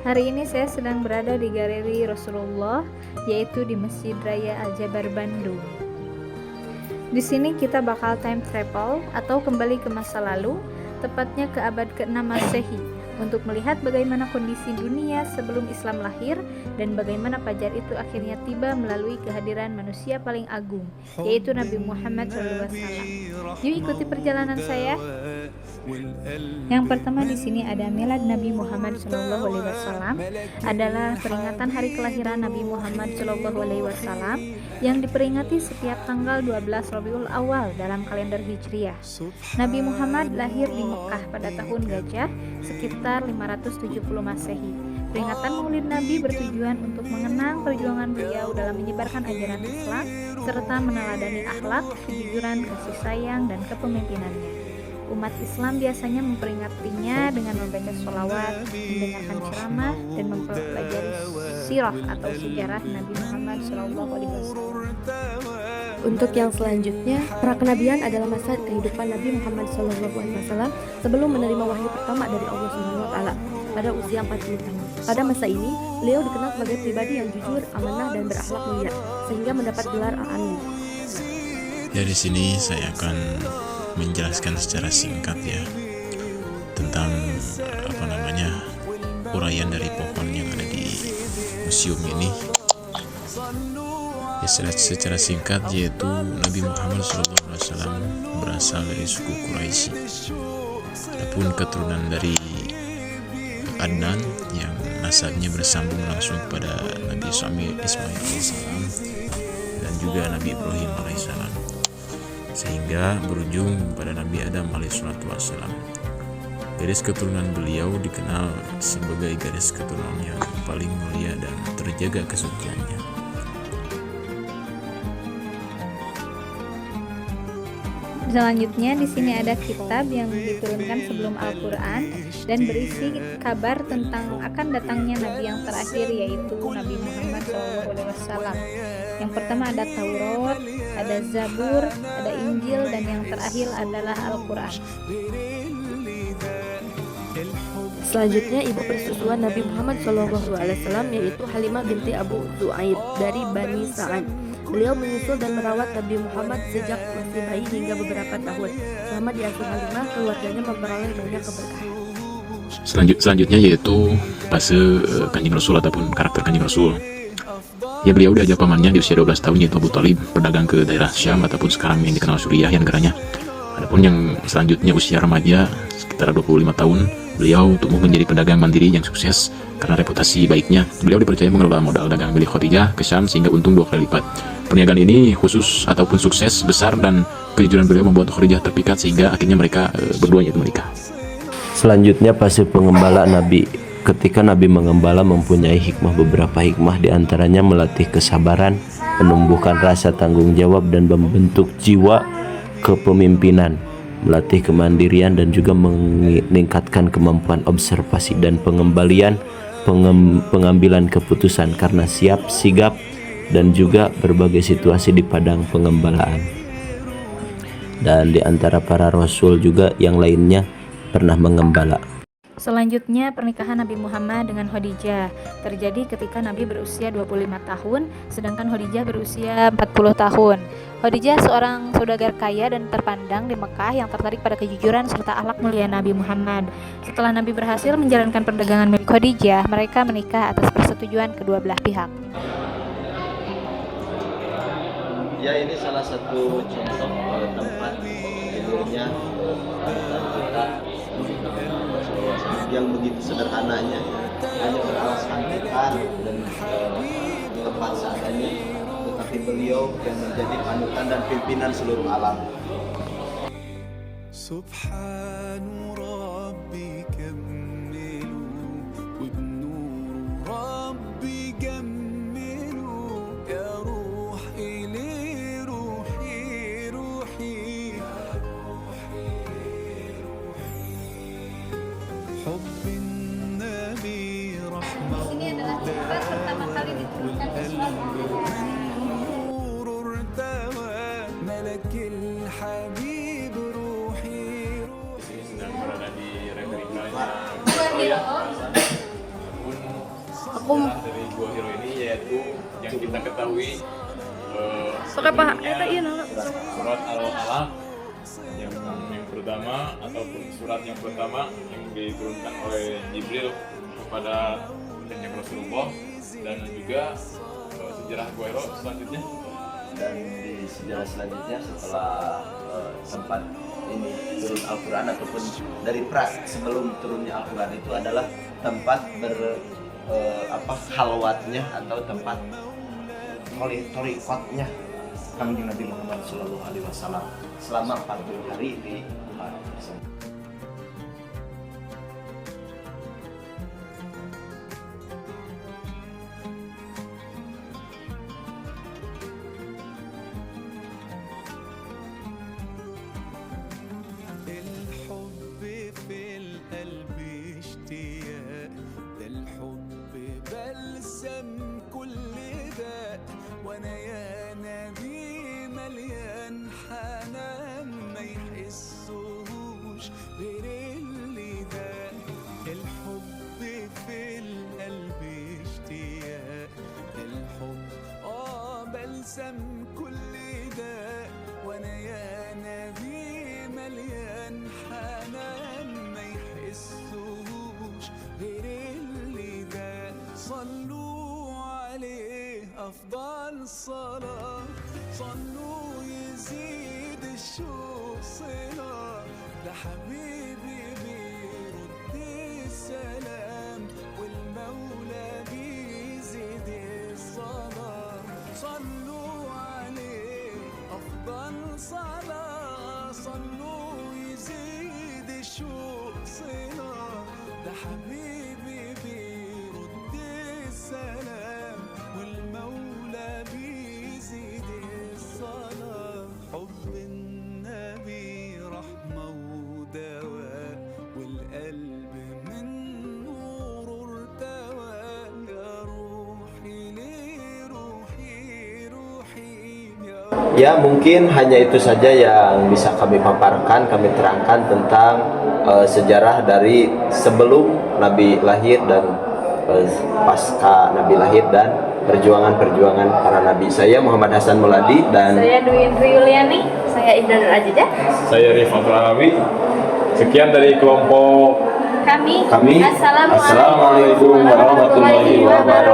Hari ini saya sedang berada di Galeri Rasulullah, yaitu di Masjid Raya Al-Jabar, Bandung. Di sini kita bakal time travel atau kembali ke masa lalu, tepatnya ke abad ke-6 Masehi, untuk melihat bagaimana kondisi dunia sebelum Islam lahir dan bagaimana fajar itu akhirnya tiba melalui kehadiran manusia paling agung, yaitu Nabi Muhammad SAW. Yuk ikuti perjalanan saya. Yang pertama di sini ada Milad Nabi Muhammad SAW, adalah peringatan hari kelahiran Nabi Muhammad SAW yang diperingati setiap tanggal 12 Rabiul Awal dalam kalender Hijriah. Nabi Muhammad lahir di Mekah pada tahun Gajah sekitar 570 Masehi. Peringatan Maulid Nabi bertujuan untuk mengenang perjuangan beliau dalam menyebarkan ajaran Islam serta meneladani akhlak, kejujuran, kasih sayang, dan kepemimpinannya. Umat Islam biasanya memperingatinya dengan membaca sholawat, mendengarkan ceramah, dan mempelajari sirah atau sejarah Nabi Muhammad SAW. Untuk yang selanjutnya, prakenabian adalah masa kehidupan Nabi Muhammad SAW sebelum menerima wahyu pertama dari Allah SWT pada usia 40 tahun. Pada masa ini, beliau dikenal sebagai pribadi yang jujur, amanah, dan berakhlak mulia, sehingga mendapat gelar Al-Amin. Dari sini saya akan menjelaskan secara singkat ya tentang uraian dari pohon yang ada di museum ini. Ya, secara singkat yaitu Nabi Muhammad SAW berasal dari suku Quraisy. Adapun keturunan dari Adnan yang nasabnya bersambung langsung kepada Nabi Ismail alaihissalam dan juga Nabi Ibrahim alaihissalam, sehingga berujung pada Nabi Adam alaihissalam. Garis keturunan beliau dikenal sebagai garis keturunan yang paling mulia dan terjaga kesuciannya. Selanjutnya di sini ada kitab yang diturunkan sebelum Al-Quran dan berisi kabar tentang akan datangnya Nabi yang terakhir, yaitu Nabi Muhammad SAW. Yang pertama ada Taurat, ada Zabur, ada Injil, dan yang terakhir adalah Al-Quran. Selanjutnya ibu persusuan Nabi Muhammad SAW yaitu Halimah binti Abu Zu'aib dari Bani Sa'ad. Beliau menyusul dan merawat Nabi Muhammad sejak masih bayi hingga beberapa tahun. Selama diasuh Halimah, keluarganya memperoleh banyak keberkahan. Selanjutnya yaitu fase Kanjeng Rasul ataupun karakter Kanjeng Rasul. Ya, beliau diajak pamannya di usia 12 tahun yaitu Abu Thalib berdagang ke daerah Syam ataupun sekarang yang dikenal Suriah ya negaranya. Adapun yang selanjutnya usia remaja sekitar 25 tahun, beliau tumbuh menjadi pedagang mandiri yang sukses karena reputasi baiknya. Beliau dipercaya mengelola modal dagang milik Khadijah ke Syam sehingga untung 2 kali lipat. Perniagaan ini khusus ataupun sukses besar dan kejujuran beliau membuat Khadijah terpikat sehingga akhirnya mereka berdua yaitu menikah. Selanjutnya fase pengembala Nabi. Ketika Nabi mengembala mempunyai beberapa hikmah, diantaranya melatih kesabaran, menumbuhkan rasa tanggung jawab dan membentuk jiwa kepemimpinan, melatih kemandirian dan juga meningkatkan kemampuan observasi dan pengambilan keputusan karena siap, sigap, dan juga berbagai situasi di padang pengembalaan. Dan di antara para rasul juga yang lainnya pernah mengembala. Selanjutnya pernikahan Nabi Muhammad dengan Khadijah terjadi ketika Nabi berusia 25 tahun sedangkan Khadijah berusia 40 tahun. Khadijah seorang saudagar kaya dan terpandang di Mekah yang tertarik pada kejujuran serta akhlak mulia Nabi Muhammad. Setelah Nabi berhasil menjalankan perdagangan milik Khadijah, mereka menikah atas persetujuan kedua belah pihak. Ya, ini salah satu contoh tempat tidurnya kita yang begitu sederhananya, hanya beralaskan tikar dan tempat seadanya, tetapi beliau yang menjadi panutan dan pimpinan seluruh alam. Subhanu Rabbi kammilu wabnuru Rabbi kammilu ya ruhi li ruhi ruhi hubbin nabi rahmah. Ini adalah kitab pertama kali diturunkan ke Sedang berada di replika sejarah dari Gua Hiro ini yaitu yang kita ketahui Pakai paha, sebelumnya iya nana. surat Al-Alaq yang pertama ataupun surat yang pertama yang diturunkan oleh Jibril kepada Kanjeng Rasulullah, dan juga sejarah Gua Hiro selanjutnya. Dan di sejarah selanjutnya setelah sempat ini turun Al-Quran ataupun dari sebelum turunnya Al-Quran itu adalah tempat halwatnya atau tempat torikotnya Kanjeng Nabi Muhammad SAW selama 40 hari di Tuhan. الحب في القلب اشتياق، ده الحب بلسم كل داء، وانا يا نبي مليان حنان ما يحسوش غير اللي ده. الحب في القلب اشتياق، ده الحب بلسم كل داء، وانا يا نبي مليان حنان ما يحسوش غير اللي ده. صلوا عليه أفضل صلاة، صلوا يزيد الشوق صلاة، ده حبيبي بيرد السلام والمولى بيزيد الصلاة. صلوا عليه أفضل صلاة، صلوا يزيد الشوق صلاة، ده حبيبي بيرد السلام والمولى بيزيد الصلاة. حب النبي رحمة ودواء، والقلب من نور ارتوى. يا روحي ليه روحي روحي يا Ya, mungkin hanya itu saja yang bisa kami paparkan, kami terangkan tentang sejarah dari sebelum Nabi lahir dan pasca Nabi lahir dan perjuangan-perjuangan para nabi. Saya Muhammad Hasan Muladi dan Saya Dwi Indri Yuliani. Saya Indah Nur Ajijah. Saya Rifat Rahawi. Sekian dari kelompok Kami, kami. Assalamualaikum Assalamualaikum warahmatullahi wabarakatuh.